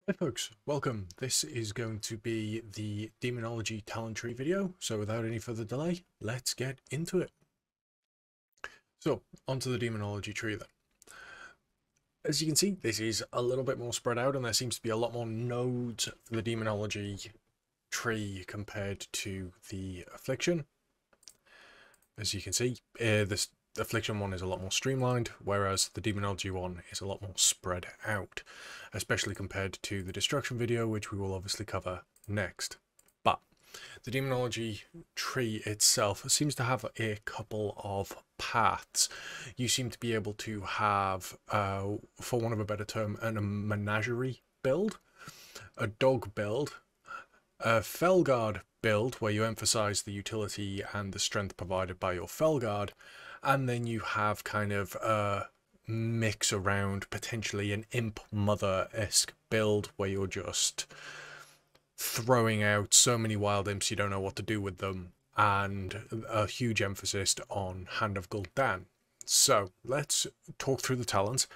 Hi folks, welcome. This is going to be the Demonology talent tree video, so without any further delay, let's get into it. So, onto the Demonology tree then. As you can see, this is a little bit more spread out and there seems to be a lot more nodes for the Demonology tree compared to the Affliction. As you can see, this Affliction one is a lot more streamlined, whereas the Demonology one is a lot more spread out, especially compared to the Destruction video, which we will obviously cover next. But the Demonology tree itself seems to have a couple of paths. You seem to be able to have, for want of a better term, a menagerie build, a dog build, a Felguard build where you emphasize the utility and the strength provided by your Felguard, and then you have kind of a mix around potentially an Imp Mother-esque build where you're just throwing out so many wild imps you don't know what to do with them, and a huge emphasis on Hand of Gul'dan. So let's talk through the talents.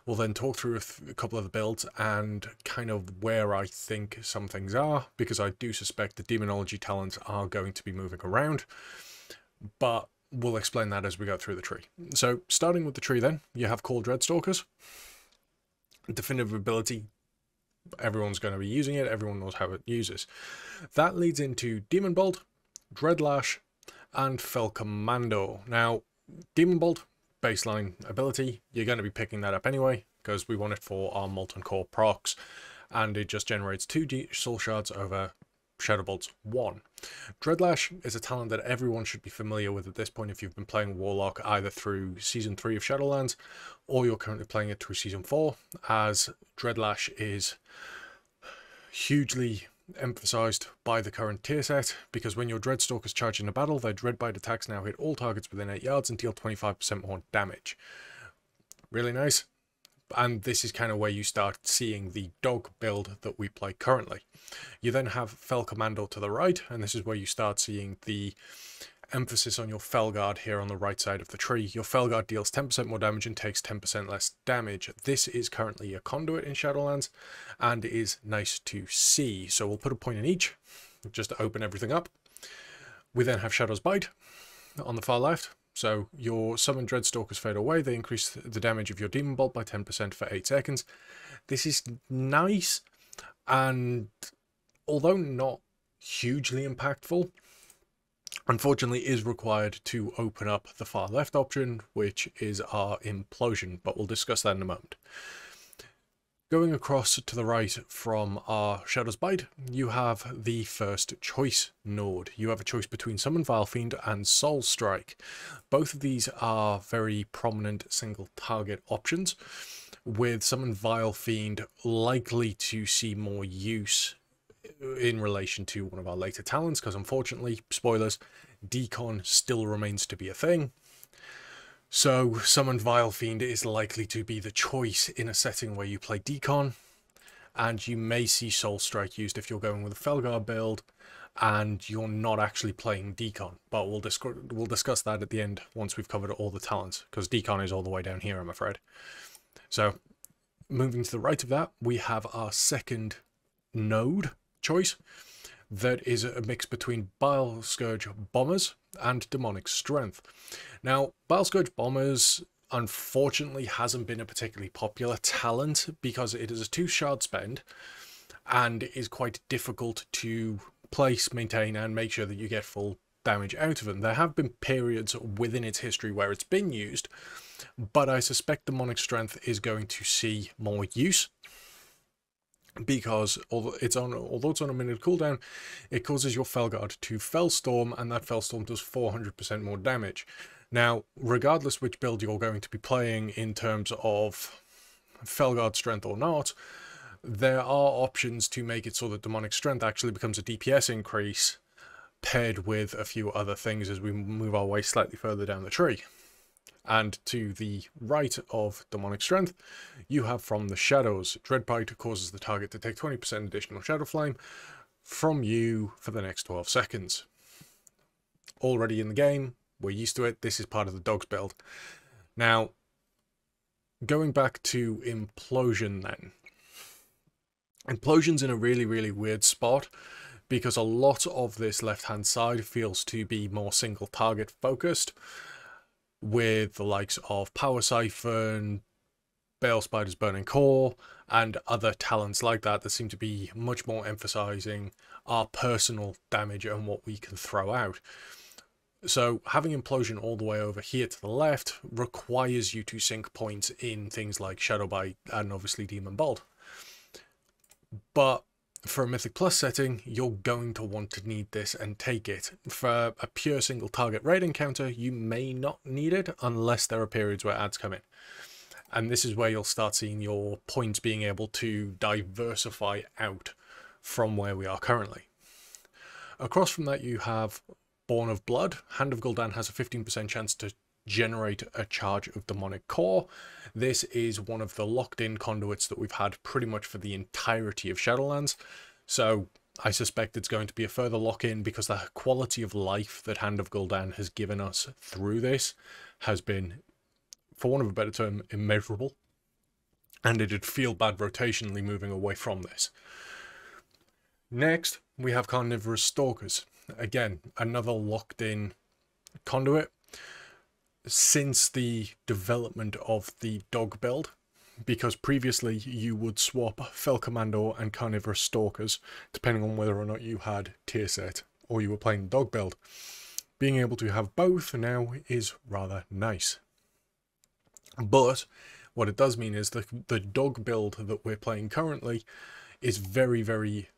We'll then talk through a couple of the builds and kind of where I think some things are, because I do suspect the Demonology talents are going to be moving around, but we'll explain that as we go through the tree. So starting with the tree then, you have Core Dreadstalkers. Definitive ability, everyone's going to be using it, everyone knows how it uses. That leads into Demon Bolt, Dreadlash, and Fel Commando. Now, Demon Bolt, baseline ability, you're going to be picking that up anyway, because we want it for our Molten Core procs, and it just generates 2 soul shards over Shadow Bolt's 1. Dreadlash is a talent that everyone should be familiar with at this point if you've been playing Warlock either through Season 3 of Shadowlands, or you're currently playing it through Season 4, as Dreadlash is hugely emphasized by the current tier set, because when your Dreadstalkers charge in a battle, their Dreadbite attacks now hit all targets within 8 yards and deal 25% more damage. Really nice. And this is kind of where you start seeing the dog build that we play currently. You then have Fel Commando to the right, and this is where you start seeing the emphasis on your Felguard here on the right side of the tree. Your Felguard deals 10% more damage and takes 10% less damage. This is currently a conduit in Shadowlands and is nice to see. So we'll put a point in each just to open everything up. We then have Shadow's Bite on the far left. So your summoned Dreadstalkers fade away. They increase the damage of your Demon Bolt by 10% for 8 seconds. This is nice, and although not hugely impactful, unfortunately is required to open up the far left option, which is our Implosion, but we'll discuss that in a moment. Going across to the right from our Shadow's Bite, you have the first choice node. You have a choice between Summon Vile Fiend and Soul Strike. Both of these are very prominent single target options, with Summon Vile Fiend likely to see more use in relation to one of our later talents, because unfortunately, spoilers, Decon still remains to be a thing. So Summoned Vile Fiend is likely to be the choice in a setting where you play Decon, and you may see Soul Strike used if you're going with a Felguard build and you're not actually playing Decon, but we'll discuss that at the end once we've covered all the talents, because Decon is all the way down here, I'm afraid. So moving to the right of that, we have our second node choice. That is a mix between Bile Scourge Bombers and Demonic Strength. Now, Bile Scourge Bombers unfortunately hasn't been a particularly popular talent because it is a 2 shard spend and is quite difficult to place, maintain, and make sure that you get full damage out of them. There have been periods within its history where it's been used, but I suspect Demonic Strength is going to see more use, because although it's on a minute cooldown, it causes your Felguard to Fellstorm, and that Fellstorm does 400% more damage. Now, regardless which build you're going to be playing in terms of Felguard strength or not, there are options to make it so that Demonic Strength actually becomes a DPS increase paired with a few other things as we move our way slightly further down the tree. And to the right of Demonic Strength, you have From the Shadows. Dreadbite causes the target to take 20% additional Shadow Flame from you for the next 12 seconds. Already in the game, we're used to it. This is part of the Dogs build. Now, going back to Implosion then. Implosion's in a really, really weird spot because a lot of this left-hand side feels to be more single target focused, with the likes of Power Siphon, Bale Spider's Burning Core, and other talents like that seem to be much more emphasizing our personal damage and what we can throw out. So having Implosion all the way over here to the left requires you to sink points in things like Shadow Bite and obviously Demon Bolt. But for a Mythic Plus setting, you're going to want to need this and take it. For a pure single target raid encounter, you may not need it unless there are periods where ads come in. And this is where you'll start seeing your points being able to diversify out from where we are currently. Across from that, you have Born of Blood. Hand of Gul'dan has a 15% chance to generate a charge of Demonic Core. This is one of the locked-in conduits that we've had pretty much for the entirety of Shadowlands. So I suspect it's going to be a further lock-in because the quality of life that Hand of Gul'dan has given us through this has been, for want of a better term, immeasurable. And it'd feel bad rotationally moving away from this. Next, we have Carnivorous Stalkers. Again, another locked-in conduit. Since the development of the dog build, because previously you would swap Fel Commando and Carnivorous Stalkers, depending on whether or not you had tier set or you were playing dog build. Being able to have both now is rather nice. But what it does mean is that the dog build that we're playing currently is very, very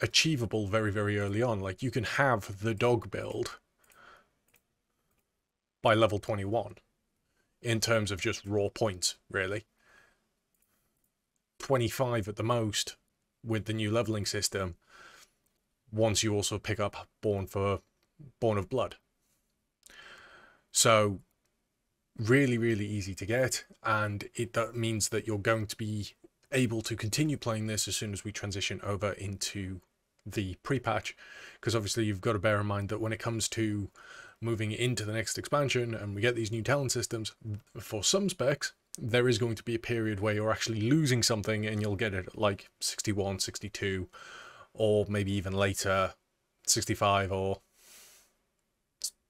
achievable very, very early on. Like, you can have the dog build by level 21 in terms of just raw points, really. 25 at the most with the new leveling system, once you also pick up Born of Blood. So really, really easy to get, and that means that you're going to be able to continue playing this as soon as we transition over into the pre-patch, because obviously you've got to bear in mind that when it comes to moving into the next expansion and we get these new talent systems, for some specs there is going to be a period where you're actually losing something and you'll get it at like 61, 62, or maybe even later 65 or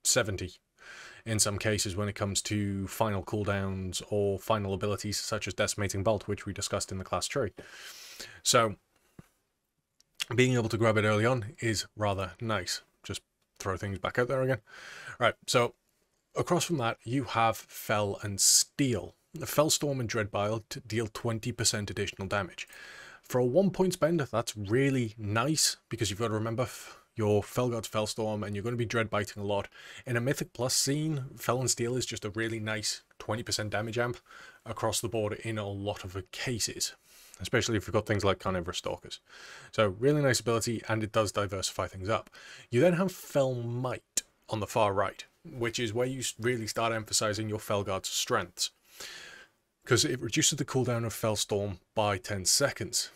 70 in some cases when it comes to final cooldowns or final abilities such as Decimating Bolt, which we discussed in the class tree. So being able to grab it early on is rather nice. Just throw things back out there again. Right, so across from that, you have Fel and Steel. Fellstorm and Dreadbile deal 20% additional damage. For a 1 point spend, that's really nice, because you've got to remember your Felguard's Fellstorm and you're going to be Dreadbiting a lot. In a Mythic Plus scene, Fel and Steel is just a really nice 20% damage amp across the board in a lot of cases, especially if you've got things like Carnivorous Stalkers. So really nice ability, and it does diversify things up. You then have Fel Might on the far right, which is where you really start emphasizing your Felguard's strengths, because it reduces the cooldown of Fellstorm by 10 seconds,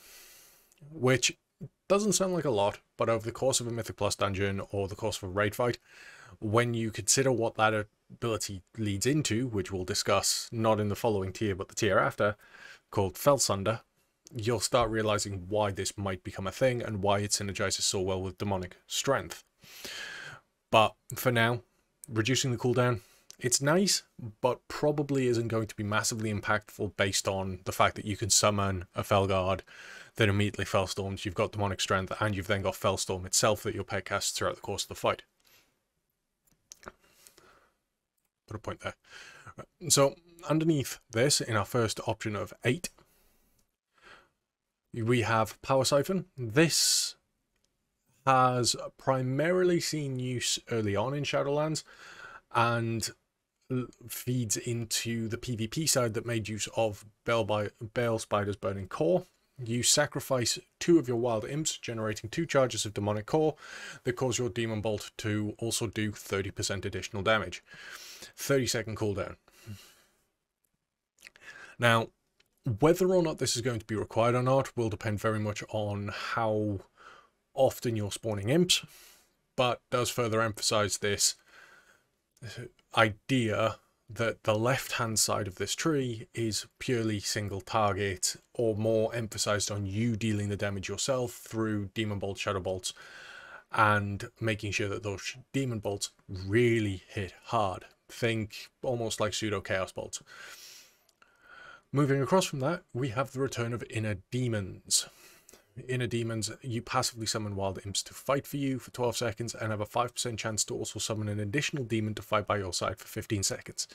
which doesn't sound like a lot, but over the course of a Mythic Plus dungeon or the course of a raid fight, when you consider what that ability leads into, which we'll discuss not in the following tier but the tier after, called Felsunder, you'll start realizing why this might become a thing and why it synergizes so well with Demonic Strength. But for now, reducing the cooldown, it's nice, but probably isn't going to be massively impactful based on the fact that you can summon a Felguard that immediately Fellstorms, you've got Demonic Strength, and you've then got Fellstorm itself that your pet casts throughout the course of the fight. Put a point there. Right. So underneath this, in our first option of 8, we have Power Siphon. This has primarily seen use early on in Shadowlands and feeds into the PvP side that made use of Bale Spider's Burning Core. You sacrifice 2 of your wild imps, generating 2 charges of Demonic Core that cause your Demon Bolt to also do 30% additional damage. 30-second cooldown. Now, whether or not this is going to be required or not will depend very much on how often you're spawning imps, but does further emphasize this idea that the left-hand side of this tree is purely single target, or more emphasized on you dealing the damage yourself through Demon Bolts, Shadow Bolts, and making sure that those Demon Bolts really hit hard. Think almost like pseudo Chaos Bolts. Moving across from that, we have the return of Inner Demons. Inner Demons, you passively summon wild imps to fight for you for 12 seconds and have a 5% chance to also summon an additional demon to fight by your side for 15 seconds.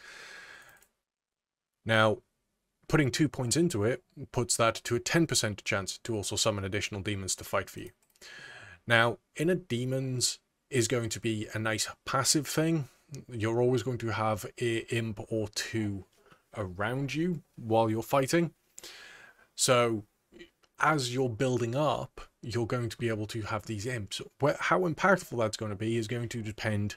Now, putting 2 points into it puts that to a 10% chance to also summon additional demons to fight for you. Now, Inner Demons is going to be a nice passive thing. You're always going to have an imp or two around you while you're fighting. So as you're building up, you're going to be able to have these imps. How impactful that's going to be is going to depend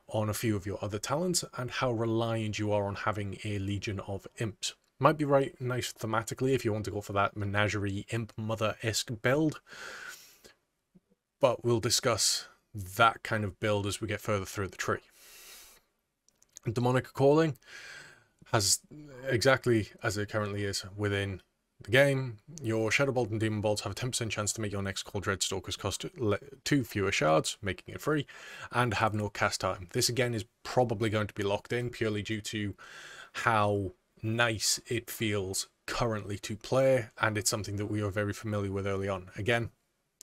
on a few of your other talents and how reliant you are on having a legion of imps. Might be right nice thematically if you want to go for that menagerie imp mother-esque build, but we'll discuss that kind of build as we get further through the tree. Demonic Calling has exactly as it currently is within the game. Your Shadow Bolt and Demon Bolts have a 10% chance to make your next call Dreadstalkers cost 2 fewer shards, making it free, and have no cast time. This again is probably going to be locked in purely due to how nice it feels currently to play, and it's something that we are very familiar with early on. Again,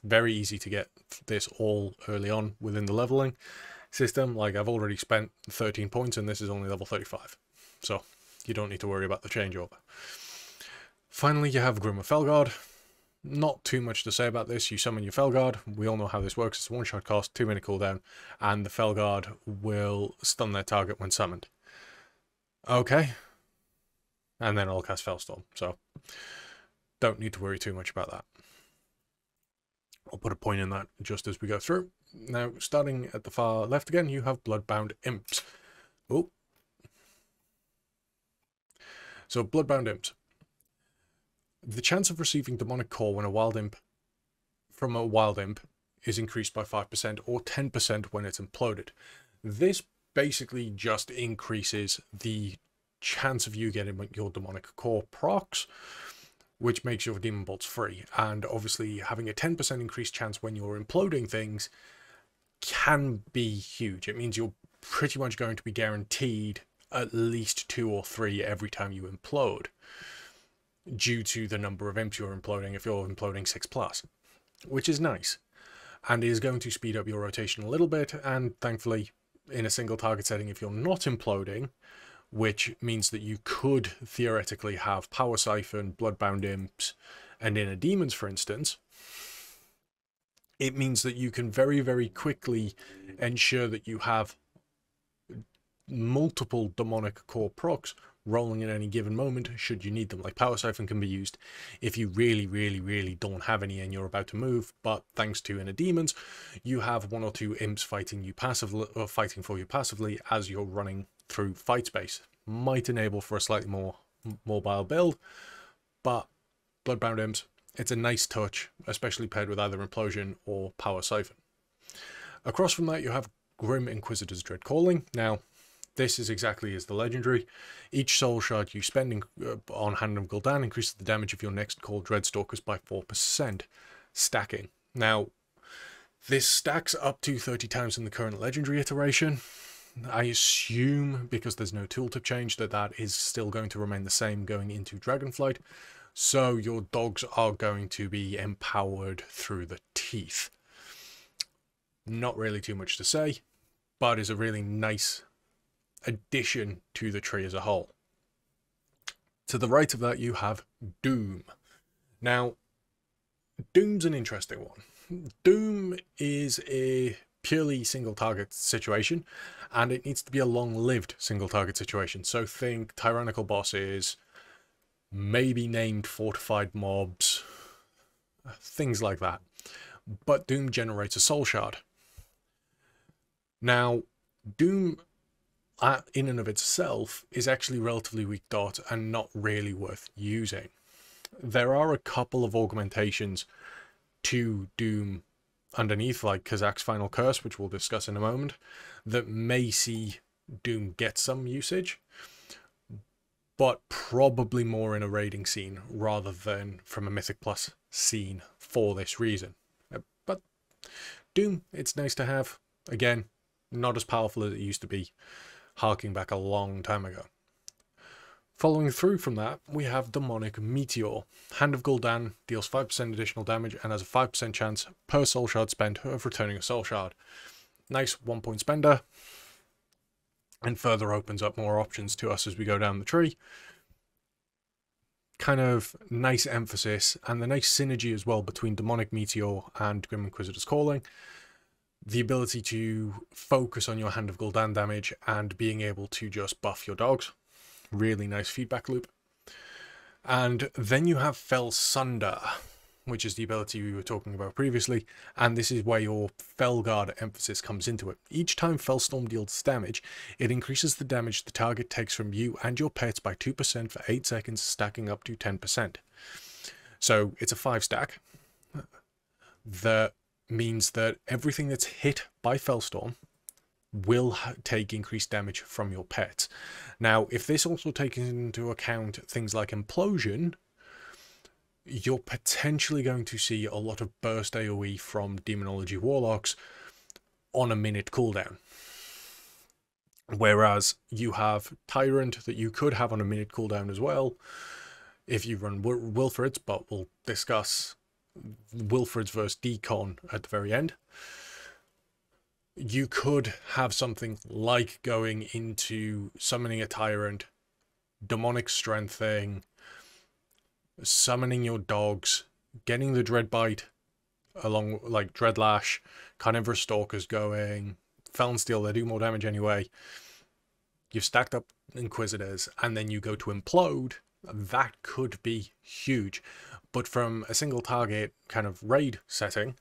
very easy to get this all early on within the leveling system. Like, I've already spent 13 points and this is only level 35, so you don't need to worry about the changeover. Finally, you have Grim of Felguard. Not too much to say about this. You summon your Felguard. We all know how this works. It's a one-shot cost, 2-minute cooldown, and the Felguard will stun their target when summoned. Okay. And then I'll cast Fellstorm, so don't need to worry too much about that. I'll put a point in that just as we go through. Now, starting at the far left again, you have Bloodbound Imps. Oh. So, Bloodbound Imps. The chance of receiving Demonic Core when from a wild imp is increased by 5% or 10% when it's imploded. This basically just increases the chance of you getting your Demonic Core procs, which makes your Demon Bolts free. And obviously having a 10% increased chance when you're imploding things can be huge. It means you're pretty much going to be guaranteed at least 2 or 3 every time you implode, due to the number of imps you're imploding if you're imploding 6+, which is nice, and is going to speed up your rotation a little bit. And thankfully, in a single target setting, if you're not imploding, which means that you could theoretically have Power Siphon, Bloodbound Imps, and Inner Demons, for instance, it means that you can very, very quickly ensure that you have multiple Demonic Core procs rolling at any given moment should you need them. Like, Power Siphon can be used if you really, really, really don't have any and you're about to move, but thanks to Inner Demons, you have 1 or 2 imps fighting you passively, or fighting for you passively as you're running through fight space. Might enable for a slightly more mobile build, but Bloodbound Imps, it's a nice touch, especially paired with either Implosion or Power Siphon. Across from that, you have Grim Inquisitor's Dread Calling. Now, this is exactly as the legendary. Each soul shard you spend on Hand of Gul'dan increases the damage of your next call Dreadstalkers by 4%, stacking. Now, this stacks up to 30 times in the current legendary iteration. I assume, because there's no tooltip change, that is still going to remain the same going into Dragonflight. So your dogs are going to be empowered through the teeth. Not really too much to say, but is a really nice addition to the tree as a whole. To the right of that, you have Doom. Now, Doom's an interesting one. Doom is a purely single target situation, and it needs to be a long-lived single target situation. So think tyrannical bosses, maybe named fortified mobs, things like that. But Doom generates a soul shard. Now, Doom in and of itself is actually relatively weak dot and not really worth using. There are a couple of augmentations to Doom underneath, like Kazak's Final Curse, which we'll discuss in a moment, that may see Doom get some usage. but probably more in a raiding scene rather than from a Mythic Plus scene for this reason. But Doom, it's nice to have. Again, not as powerful as it used to be, harking back a long time ago. Following through from that, we have Demonic Meteor. Hand of Gul'dan deals 5% additional damage and has a 5% chance per soul shard spent of returning a soul shard. Nice 1-point spender, and further opens up more options to us as we go down the tree. Kind of nice emphasis, and the nice synergy as well between Demonic Meteor and Grim Inquisitor's Calling. The ability to focus on your Hand of Gul'dan damage and being able to just buff your dogs. Really nice feedback loop. And then you have Fell Sunder, which is the ability we were talking about previously, and this is where your Felguard emphasis comes into it. Each time Fellstorm deals damage, it increases the damage the target takes from you and your pets by 2% for 8 seconds, stacking up to 10%. So it's a 5-stack. That means that everything that's hit by Fellstorm will take increased damage from your pets. Now, if this also takes into account things like Implosion, you're potentially going to see a lot of burst AoE from Demonology Warlocks on a minute cooldown. Whereas you have Tyrant that you could have on a minute cooldown as well if you run Wilfred's, but we'll discuss Wilfred's versus Decon at the very end. You could have something like going into summoning a Tyrant, Demonic Strengthening, summoning your dogs, getting the Dreadbite along, like Dreadlash, Carnivorous Stalkers going, Felon Steel, they do more damage anyway. You've stacked up Inquisitors, and then you go to Implode. That could be huge. But from a single target kind of raid setting,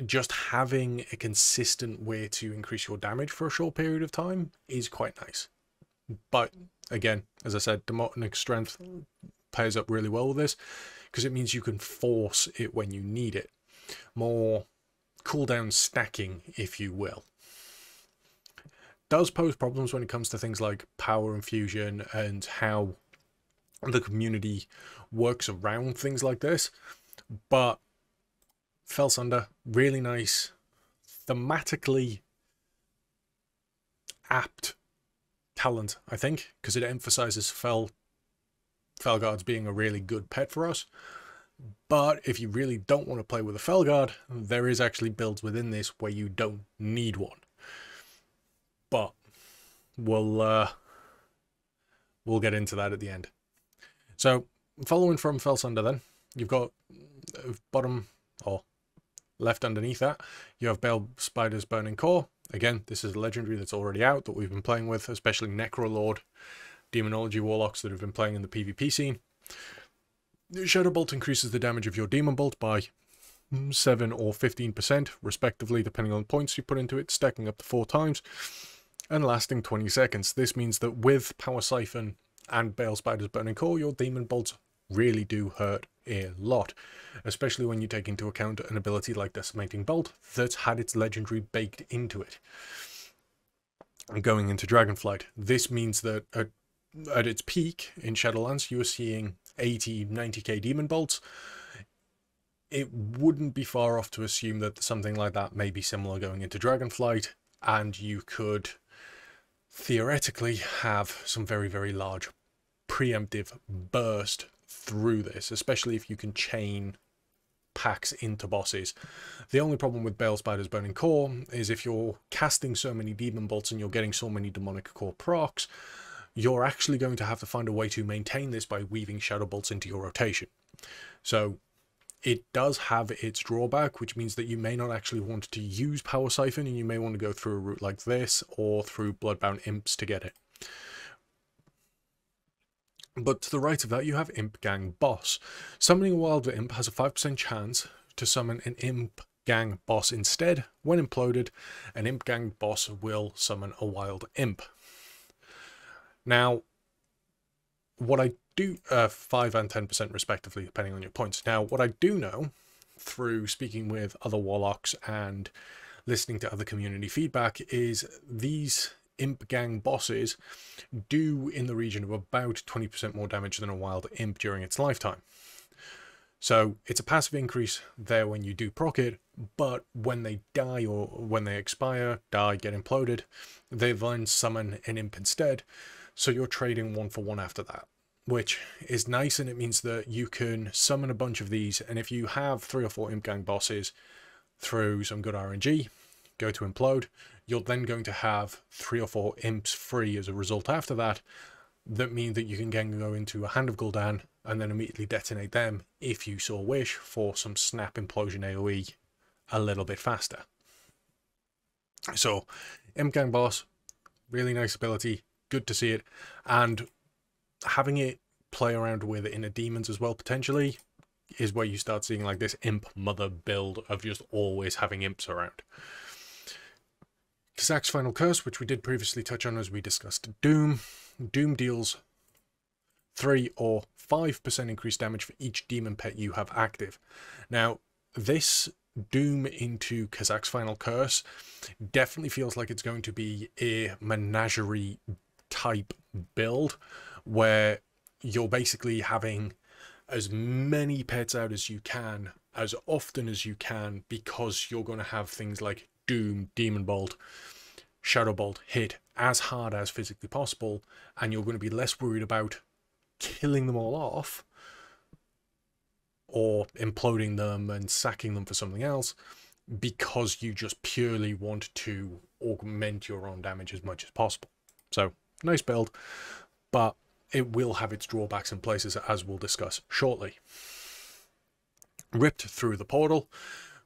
just having a consistent way to increase your damage for a short period of time is quite nice. But again, as I said, Demonic Strength pairs up really well with this because it means you can force it when you need it. More cooldown stacking, if you will. Does pose problems when it comes to things like power infusion and how the community works around things like this, but Fell Sunder, really nice, thematically apt talent, I think, because it emphasizes Felguards being a really good pet for us. But if you really don't want to play with a Felguard, there is actually builds within this where you don't need one. But we'll get into that at the end. So following from Fell Sunder, then you've got bottom or left underneath that, you have Bale Spider's Burning Core. Again, this is a legendary that's already out that we've been playing with, especially Necrolord, Demonology Warlocks that have been playing in the PvP scene. Shadow Bolt increases the damage of your Demon Bolt by 7 or 15% respectively, depending on the points you put into it, stacking up to 4 times and lasting 20 seconds. This means that with Power Siphon and Bale Spider's Burning Core, your Demon Bolts really do hurt a lot, especially when you take into account an ability like Decimating Bolt that's had its legendary baked into it. And going into Dragonflight, this means that at its peak in Shadowlands, you were seeing 80, 90k Demon Bolts. It wouldn't be far off to assume that something like that may be similar going into Dragonflight, and you could theoretically have some very, very large preemptive burst through this, especially if you can chain packs into bosses. The only problem with Bale Spider's Burning Core is if you're casting so many Demon Bolts and you're getting so many Demonic Core procs, you're actually going to have to find a way to maintain this by weaving Shadow Bolts into your rotation. So it does have its drawback, which means that you may not actually want to use Power Siphon, and you may want to go through a route like this or through Bloodbound Imps to get it. But to the right of that, you have Imp Gang Boss. Summoning a Wild Imp has a 5% chance to summon an Imp Gang Boss instead. When imploded, an Imp Gang Boss will summon a Wild Imp. Now, what I do, 5 and 10% respectively, depending on your points. Now, what I do know, through speaking with other Warlocks and listening to other community feedback, is these imp gang bosses do in the region of about 20% more damage than a wild imp during its lifetime. So it's a passive increase there when you do proc it, but when they die or when they expire, die, get imploded, they then summon an imp instead. So you're trading 1 for 1 after that, which is nice, and it means that you can summon a bunch of these, and if you have 3 or 4 imp gang bosses through some good RNG, go to implode, you're then going to have 3 or 4 imps free as a result after that. That mean that you can then go into a Hand of Gul'dan and then immediately detonate them, if you so wish, for some snap implosion AoE a little bit faster. So, Imp Gang boss, really nice ability, good to see it, and having it play around with inner demons as well, potentially, is where you start seeing like this imp mother build of just always having imps around. Kazak's Final Curse, which we did previously touch on as we discussed Doom. Doom deals 3 or 5% increased damage for each demon pet you have active. Now, this Doom into Kazak's Final Curse definitely feels like it's going to be a menagerie type build, where you're basically having as many pets out as you can, as often as you can, because you're going to have things like Doom, Demon Bolt, Shadow Bolt hit as hard as physically possible, and you're going to be less worried about killing them all off or imploding them and sacking them for something else, because you just purely want to augment your own damage as much as possible. So, nice build, but it will have its drawbacks in places, as we'll discuss shortly. Ripped through the portal.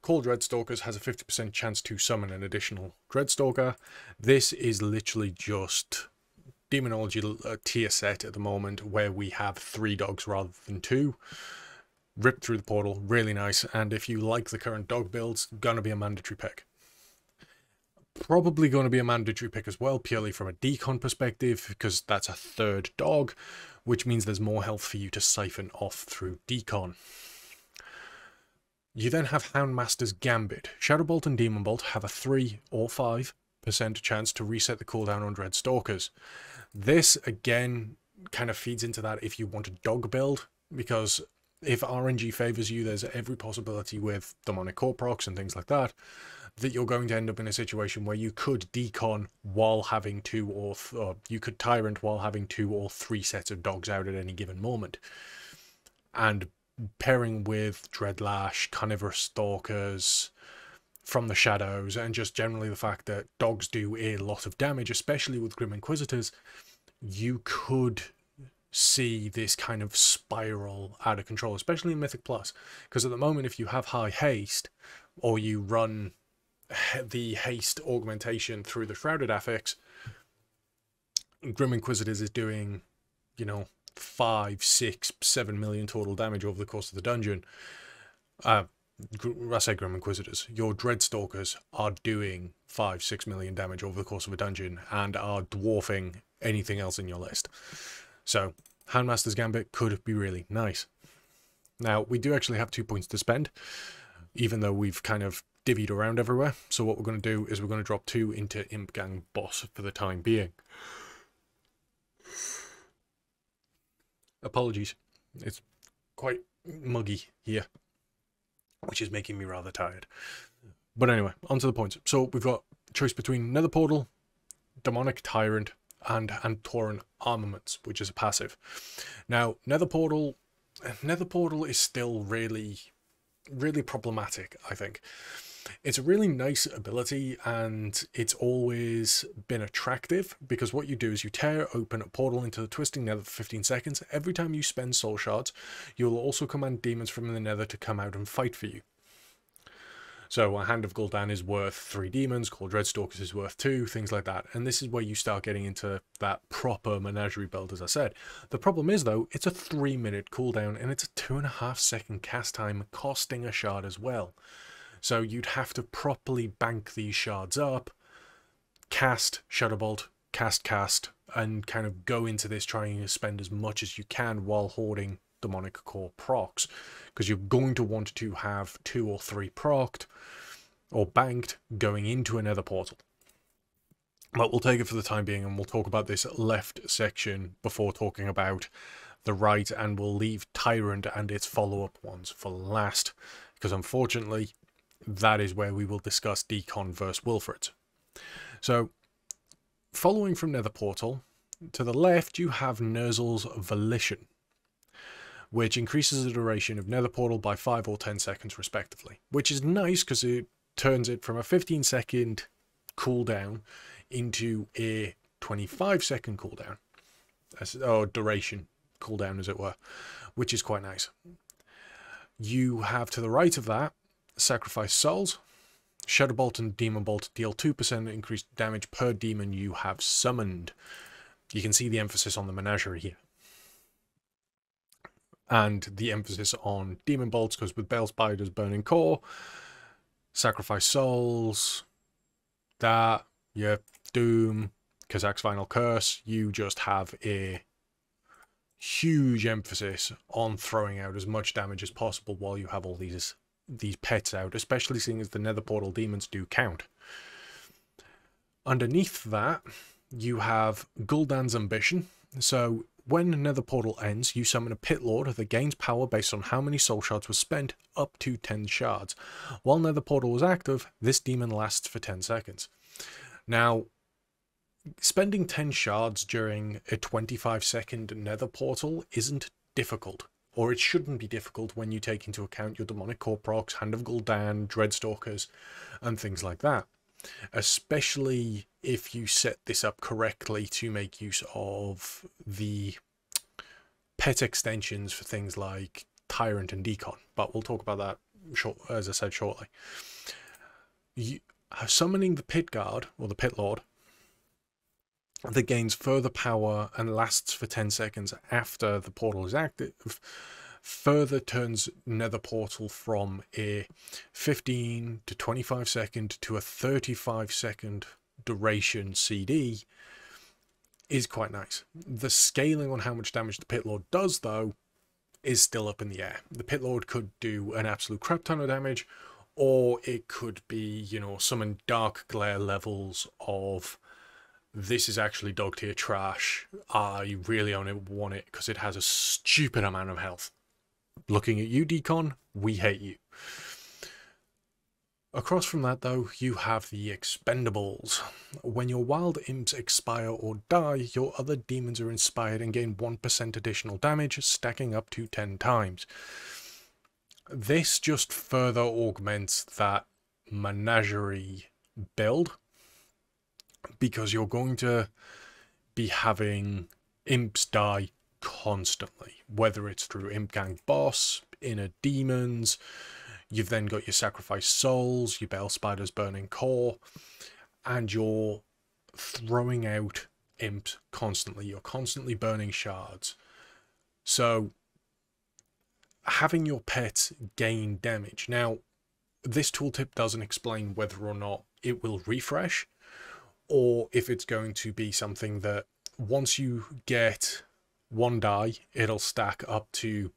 Call Dreadstalkers has a 50% chance to summon an additional Dreadstalker. This is literally just Demonology tier set at the moment, where we have 3 dogs rather than 2. Ripped through the portal, really nice, and if you like the current dog builds, gonna be a mandatory pick. Probably going to be a mandatory pick as well, purely from a decon perspective, because that's a 3rd dog, which means there's more health for you to siphon off through decon. You then have Houndmaster's Gambit. Shadow Bolt and Demon Bolt have a 3 or 5% chance to reset the cooldown on Dreadstalkers. This, again, kind of feeds into that if you want a dog build, because if RNG favours you, there's every possibility with Demonic Core procs and things like that, that you're going to end up in a situation where you could decon while having 2 or you could Tyrant while having 2 or 3 sets of dogs out at any given moment. And pairing with Dreadlash, Carnivorous Stalkers from the shadows, and just generally the fact that dogs do a lot of damage, especially with Grim Inquisitors, you could see this kind of spiral out of control, especially in Mythic Plus, because at the moment, if you have high haste, or you run the haste augmentation through the Shrouded affix, Grim Inquisitors is doing, you know, 5, 6, 7 million total damage over the course of the dungeon. I say Grim Inquisitors. Your Dreadstalkers are doing 5, 6 million damage over the course of a dungeon and are dwarfing anything else in your list. So, Houndmaster's Gambit could be really nice. Now, we do actually have 2 points to spend, even though we've kind of divvied around everywhere. So what we're going to do is we're going to drop 2 into Imp Gang Boss for the time being. Apologies, it's quite muggy here, which is making me rather tired. But anyway, on to the points. So we've got choice between Nether Portal, Demonic Tyrant, and Tauren Armaments, which is a passive. Now, Nether Portal is still really problematic, I think. It's a really nice ability, and it's always been attractive, because what you do is you tear open a portal into the Twisting Nether for 15 seconds. Every time you spend soul shards, you'll also command demons from the Nether to come out and fight for you. So a Hand of Gul'dan is worth 3 demons, Call Dreadstalkers is worth 2, things like that. And this is where you start getting into that proper menagerie build, as I said. The problem is, though, it's a 3-minute cooldown, and it's a 2.5-second cast time, costing a shard as well. So you'd have to properly bank these shards up, cast Shadow Bolt, cast, and kind of go into this trying to spend as much as you can while hoarding Demonic Core procs, because you're going to want to have 2 or 3 procced or banked going into a Nether portal. But we'll take it for the time being, and we'll talk about this left section before talking about the right, and we'll leave Tyrant and its follow-up ones for last, because unfortunately, that is where we will discuss Decon versus Wilfred. So, following from Nether Portal, to the left you have Ner'zhul's Volition, which increases the duration of Nether Portal by 5 or 10 seconds respectively, which is nice because it turns it from a 15-second cooldown into a 25-second cooldown, or duration cooldown as it were, which is quite nice. You have to the right of that Sacrifice Souls. Shadow Bolt and Demon Bolt deal 2% increased damage per demon you have summoned. You can see the emphasis on the menagerie here. And the emphasis on Demon Bolts, because with Bale Spider's Burning Core, Sacrifice Souls, that, yeah, Doom, Kazak's Final Curse, you just have a huge emphasis on throwing out as much damage as possible while you have all these pets out, especially seeing as the Nether Portal demons do count. Underneath that, you have Gul'dan's Ambition. So when Nether Portal ends, you summon a Pit Lord that gains power based on how many soul shards were spent, up to 10 shards. While Nether Portal was active, this demon lasts for 10 seconds. Now, spending 10 shards during a 25-second Nether Portal isn't difficult, or it shouldn't be difficult when you take into account your Demonic Core procs, Hand of Gul'dan, Dreadstalkers, and things like that. Especially if you set this up correctly to make use of the pet extensions for things like Tyrant and Decon, but we'll talk about that, as I said, shortly. Summoning the Pit Guard, or the Pit Lord, that gains further power and lasts for 10 seconds after the portal is active, further turns Nether Portal from a 15 to 25 second to a 35 second duration CD is quite nice. The scaling on how much damage the Pit Lord does, though, is still up in the air. The Pit Lord could do an absolute crap ton of damage, or it could be, you know, summon Dark Glare levels of this is actually dog tier trash. I really only want it because it has a stupid amount of health. Looking at you, Decon, we hate you. Across from that, though, you have the Expendables. When your wild imps expire or die, your other demons are inspired and gain 1% additional damage, stacking up to 10 times. This just further augments that menagerie build, because you're going to be having imps die constantly, whether it's through Imp Gang Boss, Inner Demons, you've then got your Sacrifice Souls, your Bale Spider's Burning Core, and you're throwing out imps constantly. You're constantly burning shards. So having your pets gain damage. Now, this tooltip doesn't explain whether or not it will refresh, or if it's going to be something that once you get one die, it'll stack up to,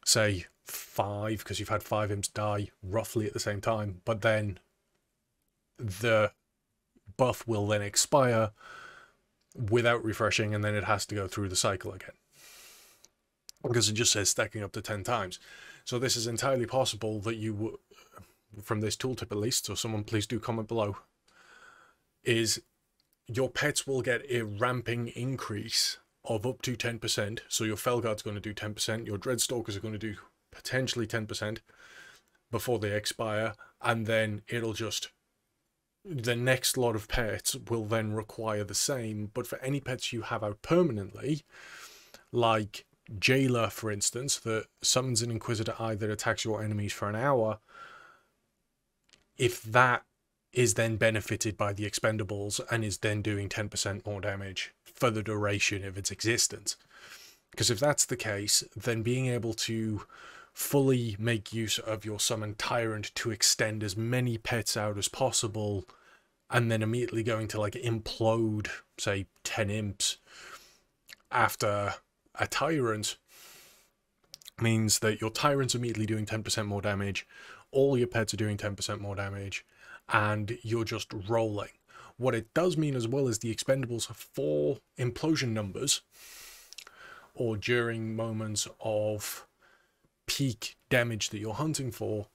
say, 5, because you've had 5 imps die roughly at the same time, but then the buff will then expire without refreshing, and then it has to go through the cycle again, because it just says stacking up to 10 times. So this is entirely possible that you, from this tooltip at least, so someone please do comment below, is your pets will get a ramping increase of up to 10%. So your Felguard's going to do 10%, your Dreadstalkers are going to do potentially 10% before they expire, and then it'll just, the next lot of pets will then require the same. But for any pets you have out permanently, like Jailer, for instance, that summons an Inquisitor Eye that attacks your enemies for an hour, if that is then benefited by the Expendables and is then doing 10% more damage for the duration of its existence. Because if that's the case, then being able to fully make use of your Summon Tyrant to extend as many pets out as possible, and then immediately going to like implode, say, 10 imps after a Tyrant, means that your Tyrant's immediately doing 10% more damage, all your pets are doing 10% more damage, and you're just rolling. What it does mean as well is the expendables for implosion numbers, or during moments of peak damage that you're hunting for,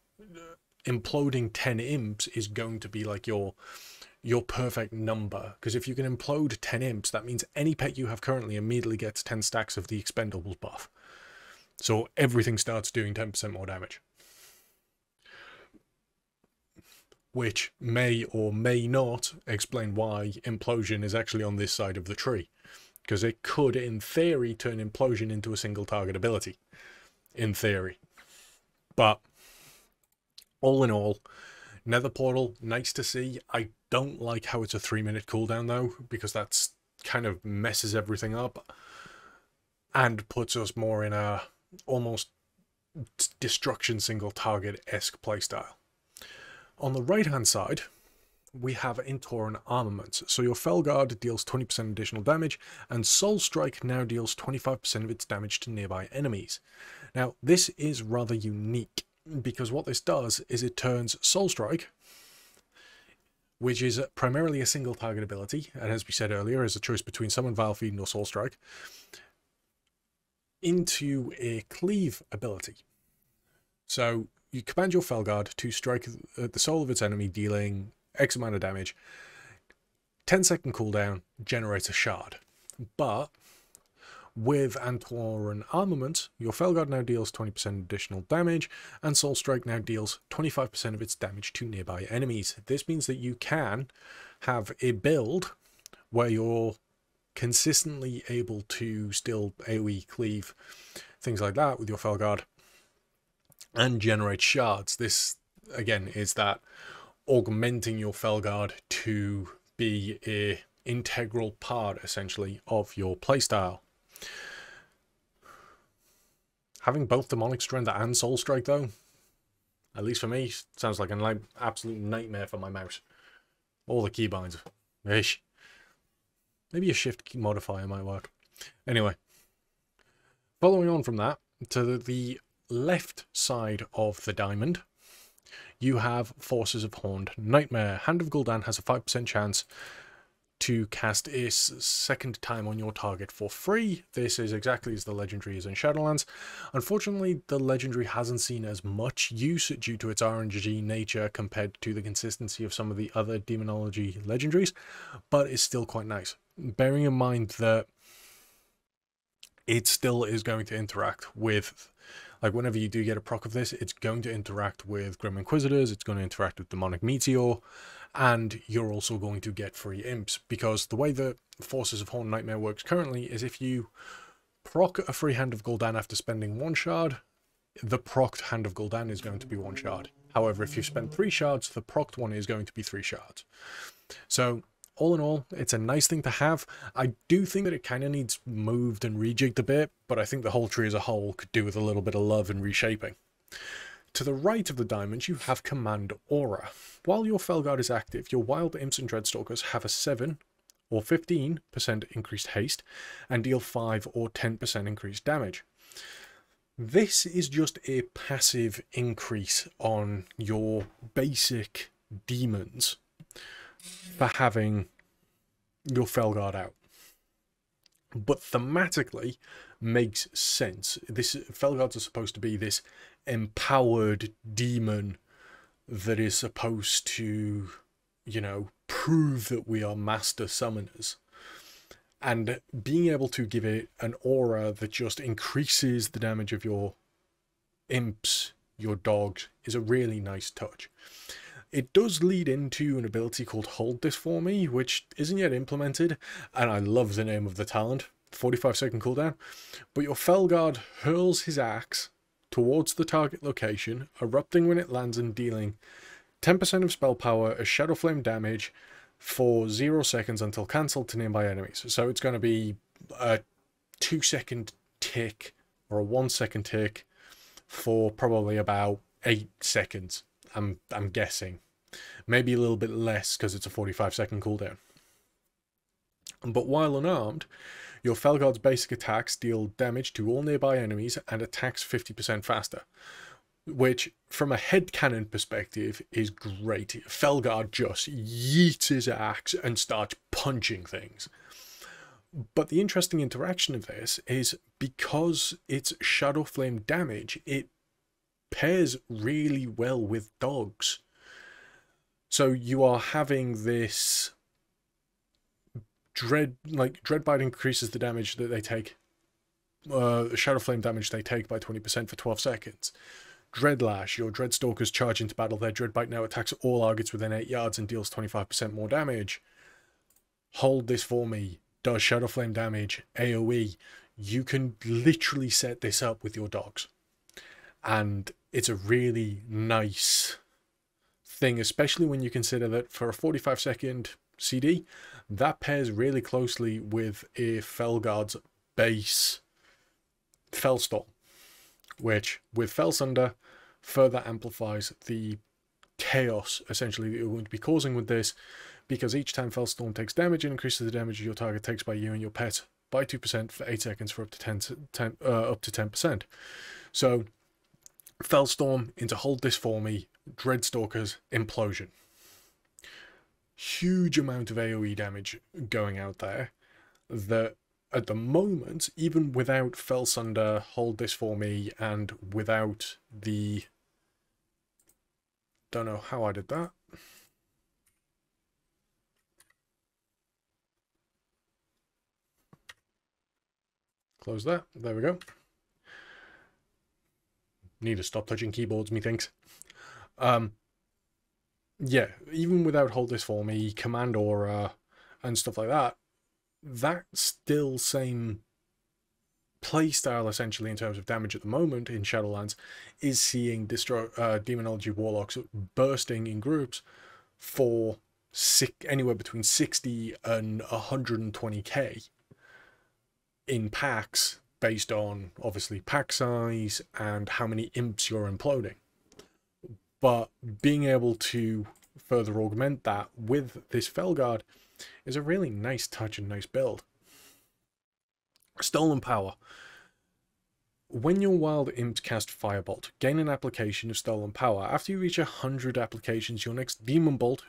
imploding 10 imps is going to be like your perfect number. Because if you can implode 10 imps, that means any pet you have currently immediately gets 10 stacks of the expendables buff. So everything starts doing 10% more damage. Which may or may not explain why implosion is actually on this side of the tree. Because it could, in theory, turn implosion into a single target ability. In theory. But all in all, Nether Portal, nice to see. I don't like how it's a 3-minute cooldown though, because that's kind of messes everything up and puts us more in a almost destruction single target-esque playstyle. On the right hand side, we have Intoran Armaments. So your Felguard deals 20% additional damage, and Soul Strike now deals 25% of its damage to nearby enemies. Now, this is rather unique, because what this does is it turns Soul Strike, which is primarily a single target ability, and as we said earlier, is a choice between Summon Vile Feeding or Soul Strike, into a cleave ability. So you command your Felguard to strike the soul of its enemy, dealing X amount of damage, 10-second cooldown, generates a shard. But with Intoran Armament, your Felguard now deals 20% additional damage, and Soul Strike now deals 25% of its damage to nearby enemies. This means that you can have a build where you're consistently able to still AoE cleave, things like that with your Felguard, and generate shards. This, again, is that augmenting your Felguard to be a integral part, essentially, of your playstyle. Having both Demonic Strength and Soul Strike, though, at least for me, sounds like an absolute nightmare for my mouse. All the keybinds. Ish. Maybe a shift key modifier might work. Anyway, following on from that, to the left side of the diamond, you have Forces of Horned Nightmare. Hand of Gul'dan has a 5% chance to cast a second time on your target for free. This is exactly as the legendary is in Shadowlands. Unfortunately, the legendary hasn't seen as much use due to its RNG nature compared to the consistency of some of the other Demonology legendaries, but it's still quite nice. Bearing in mind that it still is going to interact with, like, whenever you do get a proc of this, it's going to interact with Grim Inquisitors, it's going to interact with Demonic Meteor, and you're also going to get free imps, because the way that Forces of Horned Nightmare works currently is if you proc a free Hand of Gul'dan after spending 1 shard, the procced Hand of Gul'dan is going to be 1 shard. However, if you spend 3 shards, the procced one is going to be 3 shards. So, all in all, it's a nice thing to have. I do think that it kind of needs moved and rejigged a bit, but I think the whole tree as a whole could do with a little bit of love and reshaping. To the right of the diamond, you have Command Aura. While your Felguard is active, your Wild Imps and Dreadstalkers have a 7 or 15% increased haste and deal 5 or 10% increased damage. This is just a passive increase on your basic demons for having your Felguard out. But thematically makes sense. This Felguards are supposed to be this empowered demon that is supposed to, you know, prove that we are master summoners. And being able to give it an aura that just increases the damage of your imps, your dogs, is a really nice touch. It does lead into an ability called Hold This For Me, which isn't yet implemented, and I love the name of the talent, 45-second cooldown. But your Felguard hurls his axe towards the target location, erupting when it lands and dealing 10% of spell power as Shadow Flame damage for 0 seconds until cancelled to nearby enemies. So it's going to be a 2-second tick or a 1-second tick for probably about 8 seconds. I'm guessing. Maybe a little bit less because it's a 45-second cooldown. But while unarmed, your Felguard's basic attacks deal damage to all nearby enemies and attacks 50% faster. which from a headcanon perspective is great. Felguard just yeets his axe and starts punching things. But the interesting interaction of this is because it's Shadow Flame damage, it pairs really well with dogs. So you are having this Dreadbite increases the damage that they take, Shadow Flame damage they take by 20% for 12 seconds. Dreadlash, your Dreadstalkers charge into battle. Their Dreadbite now attacks all targets within 8 yards and deals 25% more damage. Hold this for me. Does Shadow Flame damage, AoE. You can literally set this up with your dogs. And it's a really nice thing, especially when you consider that for a 45-second CD, that pairs really closely with a Felguard's base Fellstorm, which with Felsunder further amplifies the chaos essentially that you're going to be causing with this, because each time Fellstorm takes damage, it increases the damage your target takes by you and your pet by 2% for 8 seconds for up to 10%. So Fellstorm into Hold This For Me, Dreadstalkers, Implosion. Huge amount of AoE damage going out there that at the moment, even without Felsunder, Hold This For Me, and without the... Don't know how I did that. Close that. There we go. Need to stop touching keyboards, methinks. Yeah, even without Hold This For Me, Command Aura, and stuff like that, that still same playstyle essentially in terms of damage at the moment in Shadowlands is seeing Demonology Warlocks bursting in groups for anywhere between 60 and 120k in packs based on obviously pack size and how many imps you're imploding. But being able to further augment that with this Felguard is a really nice touch and nice build. Stolen Power. When your wild imps cast Firebolt, gain an application of Stolen Power. After you reach 100 applications, your next Demon Bolt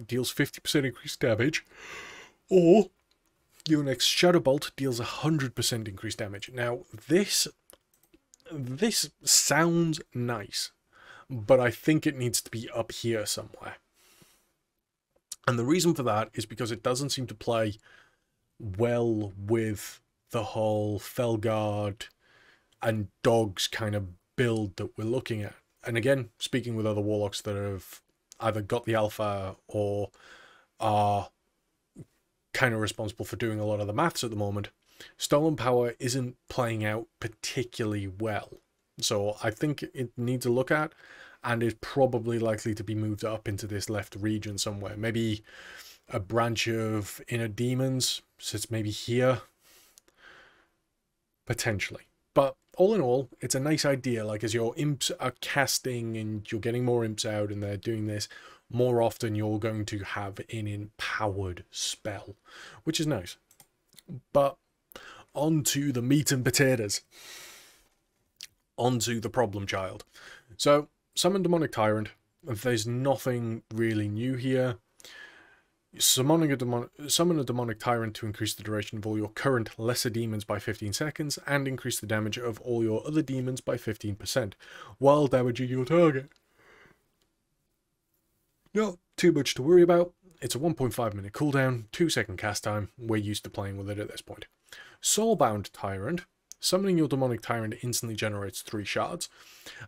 deals 50% increased damage, or your next Shadow Bolt deals 100% increased damage. Now, this sounds nice, but I think it needs to be up here somewhere. And the reason for that is because it doesn't seem to play well with the whole Felguard and dogs kind of build that we're looking at. And again, speaking with other Warlocks that have either got the alpha or are kind of responsible for doing a lot of the maths at the moment, Stolen Power isn't playing out particularly well. So I think it needs a look at, and is probably likely to be moved up into this left region somewhere. Maybe a branch of Inner Demons, so it's maybe here. Potentially. But all in all, it's a nice idea. Like, as your imps are casting and you're getting more imps out and they're doing this, more often you're going to have an empowered spell, which is nice. But on to the meat and potatoes. On to the problem child. So, summon Demonic Tyrant. There's nothing really new here. Summon a Demonic Tyrant to increase the duration of all your current lesser demons by 15 seconds and increase the damage of all your other demons by 15% while damaging your target. Not too much to worry about. It's a 1.5 minute cooldown, 2-second cast time. We're used to playing with it at this point. Soulbound Tyrant. Summoning your Demonic Tyrant instantly generates 3 shards.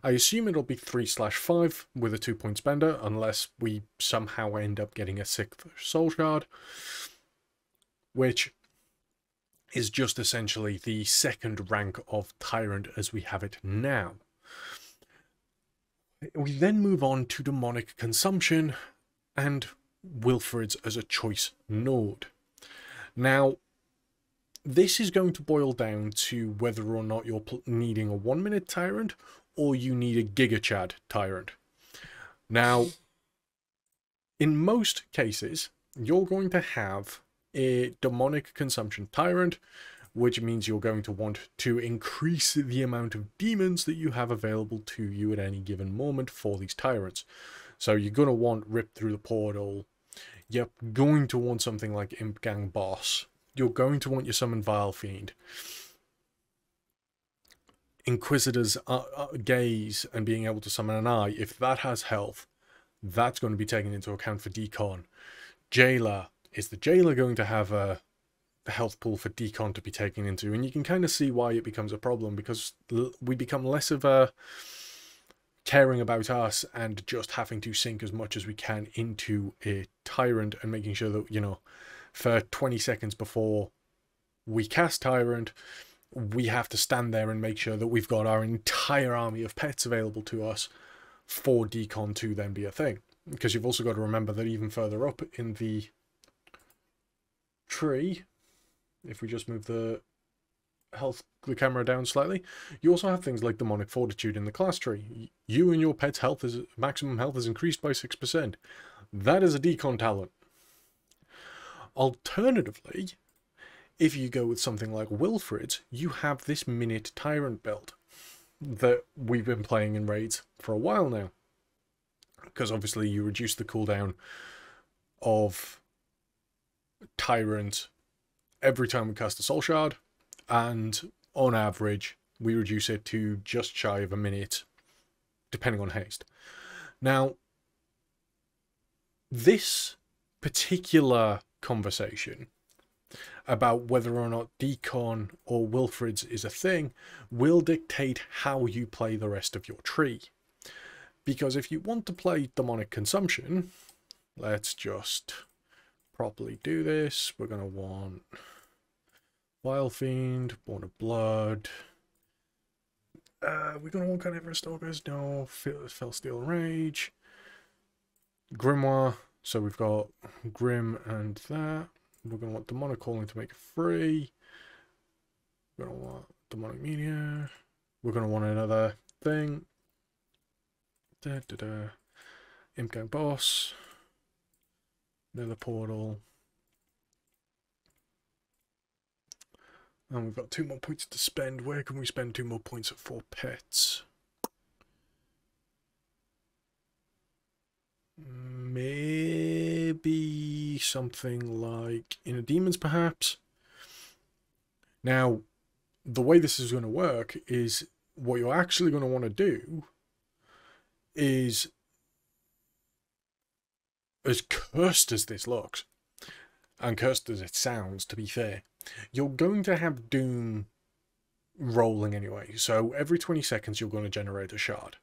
I assume it'll be 3/5 with a 2-point spender, unless we somehow end up getting a 6th soul shard, which is just essentially the second rank of Tyrant as we have it now. We then move on to Demonic Consumption and Wilfred's as a choice node. Now, this is going to boil down to whether or not you're needing a 1-minute Tyrant or you need a Giga Chad Tyrant. Now, in most cases, you're going to have a Demonic Consumption Tyrant which means you're going to want to increase the amount of demons that you have available to you at any given moment for these tyrants. So you're going to want Rip Through the Portal. You're going to want something like Imp Gang Boss. You're going to want your Summon Vile Fiend. Inquisitor's Gaze and being able to summon an eye, if that has health, that's going to be taken into account for decon. Jailer, is the Jailer going to have a health pool for decon to be taken into? And you can kind of see why it becomes a problem, because we become less of a caring about us and just having to sink as much as we can into a Tyrant and making sure that, you know, for 20 seconds before we cast Tyrant, we have to stand there and make sure that we've got our entire army of pets available to us for decon to then be a thing. Because you've also got to remember that even further up in the tree, if we just move the camera down slightly, you also have things like Demonic Fortitude in the class tree. You and your pet's maximum health is increased by 6%. That is a decon talent. Alternatively, if you go with something like Wilfred's, you have this Minute Tyrant build that we've been playing in raids for a while now. Because obviously you reduce the cooldown of Tyrant every time we cast a Soul Shard, and on average we reduce it to just shy of a minute, depending on haste. Now, this particular conversation about whether or not decon or Wilfred's is a thing will dictate how you play the rest of your tree. Because if you want to play Demonic Consumption, let's just properly do this. We're going to want Vile Fiend, Born of Blood. We're going to want Carnivorous Stalkers. No. Fell Steel Rage. Grimoire. So we've got Grim and that. We're going to want Demonic Calling to make it free. We're going to want Demonic Meteor. We're going to want another thing. Imp Gang Boss. Nether Portal. And we've got 2 more points to spend. Where can we spend 2 more points for pets? Maybe something like Inner Demons, perhaps. Now, the way this is going to work is what you're actually going to want to do is, as cursed as this looks, and cursed as it sounds, to be fair, you're going to have Doom rolling anyway. So every 20 seconds you're going to generate a shard.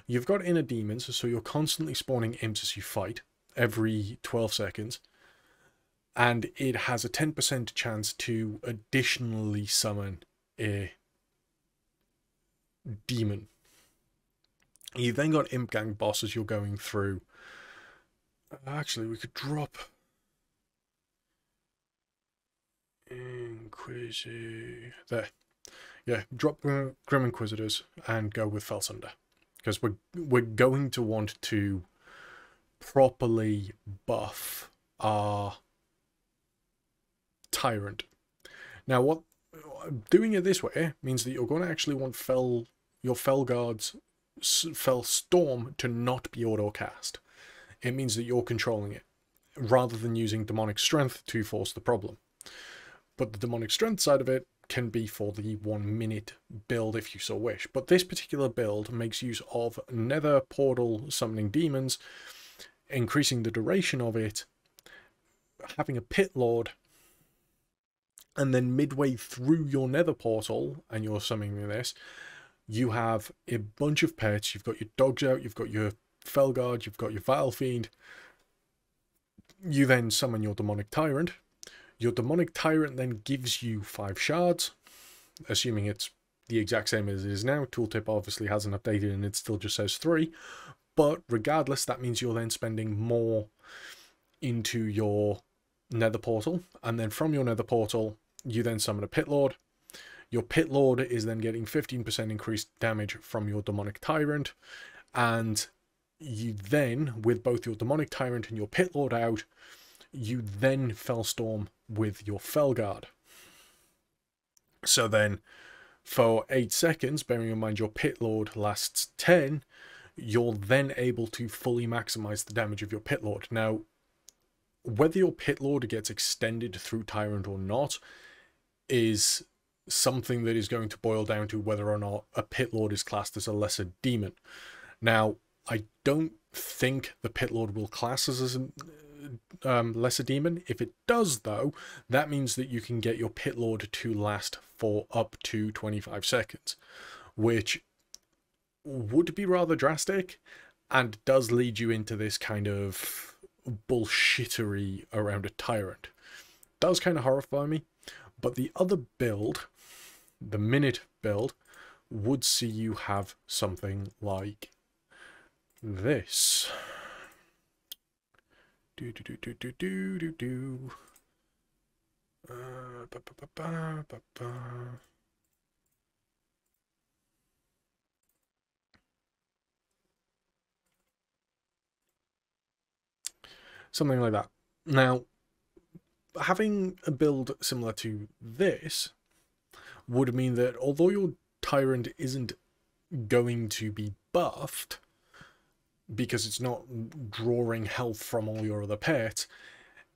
You've got Inner Demons, so you're constantly spawning imps as you fight every 12 seconds. And it has a 10% chance to additionally summon a demon. You've then got Imp Gang Boss as you're going through. Actually, we could drop Inquisitor. There. Yeah, drop Grim Inquisitors and go with Felsunder. Because we're going to want to properly buff our Tyrant. Now, doing it this way means that you're going to actually want your Felguard's Fel Storm to not be auto-cast. It means that you're controlling it, rather than using Demonic Strength to force the problem. But the Demonic Strength side of it can be for the 1 minute build if you so wish. But this particular build makes use of Nether Portal summoning demons, increasing the duration of it, having a Pit Lord, and then midway through your Nether Portal, and you're summoning this, you have a bunch of pets. You've got your dogs out, you've got your Felguard, you've got your Vile Fiend. You then summon your Demonic Tyrant. Your Demonic Tyrant then gives you 5 shards, assuming it's the exact same as it is now. Tooltip obviously hasn't updated and it still just says 3. But regardless, that means you're then spending more into your Nether Portal. And then from your Nether Portal, you then summon a Pit Lord. Your Pit Lord is then getting 15% increased damage from your Demonic Tyrant. And you then, with both your Demonic Tyrant and your Pit Lord out, you then Fellstorm with your Felguard. So then for 8 seconds, bearing in mind your Pit Lord lasts 10, you're then able to fully maximize the damage of your Pit Lord. Now, whether your Pit Lord gets extended through Tyrant or not is something that is going to boil down to whether or not a Pit Lord is classed as a lesser demon. Now, I don't think the Pit Lord will class as a lesser demon. If it does, though, that means that you can get your Pit Lord to last for up to 25 seconds, which would be rather drastic and does lead you into this kind of bullshittery around a Tyrant. Does kind of horrify me, but the other build, the minute build, would see you have something like this. Something like that. Now, having a build similar to this would mean that although your Tyrant isn't going to be buffed, because it's not drawing health from all your other pets,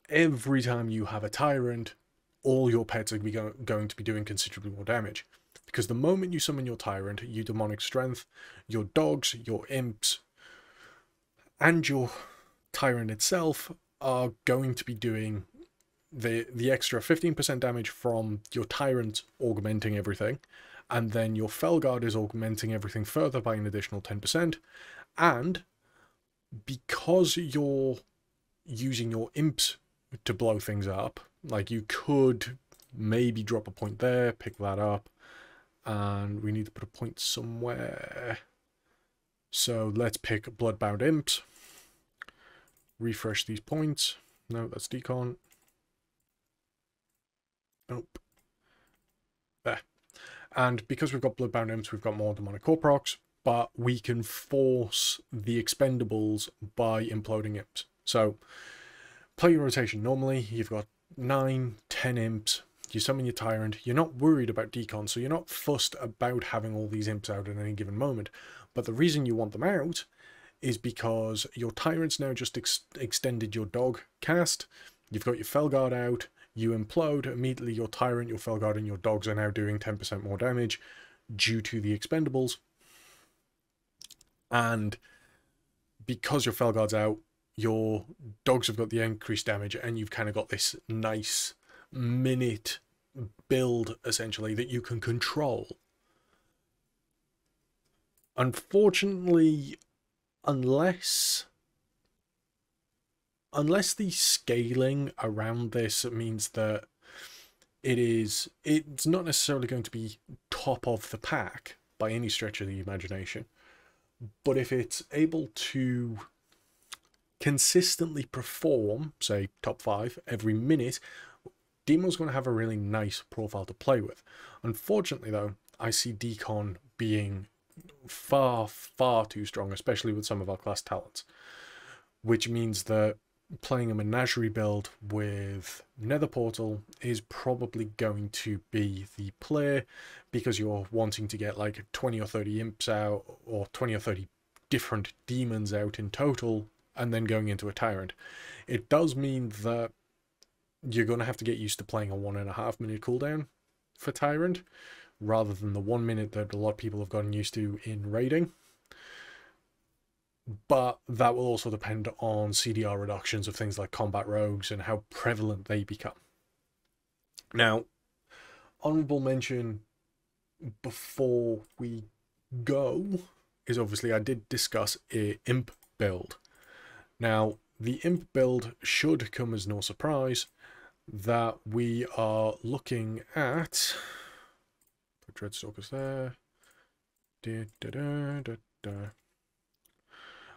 every time you have a Tyrant, all your pets are going to be doing considerably more damage. Because the moment you summon your Tyrant, you Demonic Strength, your dogs, your imps, and your Tyrant itself are going to be doing the extra 15% damage from your Tyrant augmenting everything, and then your Felguard is augmenting everything further by an additional 10%, and because you're using your imps to blow things up, like you could maybe drop a point there, pick that up, and we need to put a point somewhere. So let's pick Bloodbound Imps. Refresh these points. No, that's decon. Nope. There. And because we've got Bloodbound Imps, we've got more Demonic Corprocs, but we can force the expendables by imploding imps. So, play your rotation normally. You've got 9, 10 imps. You summon your Tyrant. You're not worried about decon, so you're not fussed about having all these imps out at any given moment. But the reason you want them out is because your Tyrant's now just extended your dog cast. You've got your Felguard out. You implode. Immediately your Tyrant, your Felguard, and your dogs are now doing 10% more damage due to the expendables. And because your Felguard's out, your dogs have got the increased damage, and you've kind of got this nice minute build, essentially, that you can control. Unfortunately, unless the scaling around this means that it's not necessarily going to be top of the pack by any stretch of the imagination, but if it's able to consistently perform, say top 5 every minute, Demo's going to have a really nice profile to play with. Unfortunately though, I see decon being far too strong, especially with some of our class talents, which means that playing a menagerie build with Nether Portal is probably going to be the play, because you're wanting to get like 20 or 30 imps out, or 20 or 30 different demons out in total, and then going into a Tyrant. It does mean that you're going to have to get used to playing a 1.5 minute cooldown for Tyrant, rather than the 1 minute that a lot of people have gotten used to in raiding. But that will also depend on CDR reductions of things like combat rogues and how prevalent they become. Now, honorable mention before we go is obviously I did discuss a imp build. Now, the imp build should come as no surprise that we are looking at... Put Dreadstalkers there.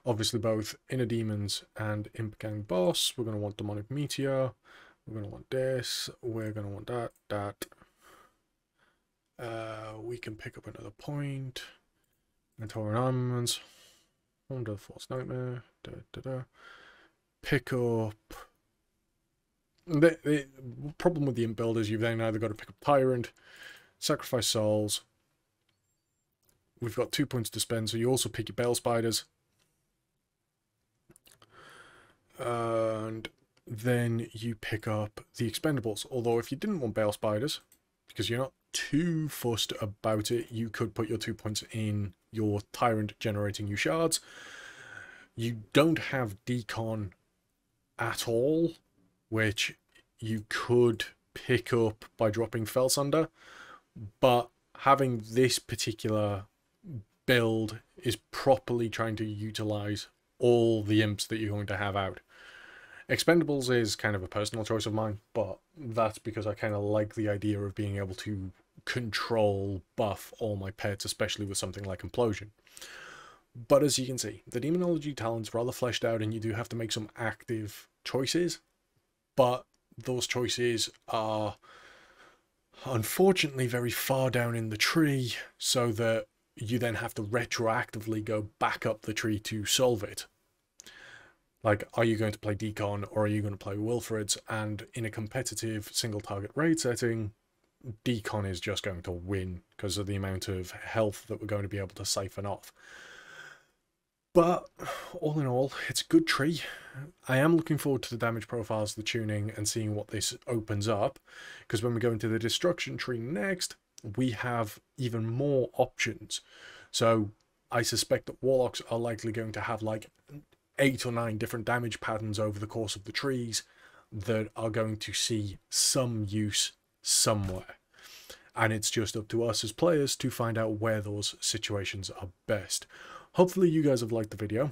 Obviously both Inner Demons and Imp Gang Boss. We're going to want Demonic Meteor. We're going to want this. We're going to want that. We can pick up another point. Mentor Armaments. Under the Force Nightmare. Pick up... The problem with the Imp build is you've then either got to pick up Tyrant, sacrifice souls. We've got 2 points to spend, so you also pick your bale spiders. And then you pick up the expendables. Although if you didn't want bale spiders, because you're not too fussed about it, you could put your 2 points in your tyrant generating you shards. You don't have decon at all, which you could pick up by dropping Felsunder, but having this particular build is properly trying to utilize all the imps that you're going to have out. Expendables is kind of a personal choice of mine, but that's because I kind of like the idea of being able to control, buff all my pets, especially with something like Implosion. But as you can see, the Demonology talent's rather fleshed out, and you do have to make some active choices, but those choices are unfortunately very far down in the tree, so that you then have to retroactively go back up the tree to solve it. Like, are you going to play Decon or are you going to play Wilfrids? And in a competitive single target raid setting, Decon is just going to win because of the amount of health that we're going to be able to siphon off. But all in all, it's a good tree. I am looking forward to the damage profiles, the tuning, and seeing what this opens up, because when we go into the destruction tree next, we have even more options. So I suspect that Warlocks are likely going to have like 8 or 9 different damage patterns over the course of the trees that are going to see some use somewhere. And it's just up to us as players to find out where those situations are best. Hopefully you guys have liked the video.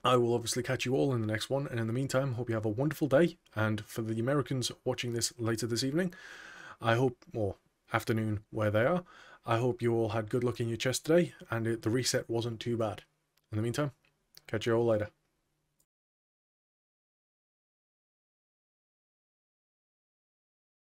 I will obviously catch you all in the next one, and in the meantime, hope you have a wonderful day. And for the Americans watching this later this evening, I hope, or afternoon where they are, I hope you all had good luck in your chest today, and the reset wasn't too bad. In the meantime, catch you all later.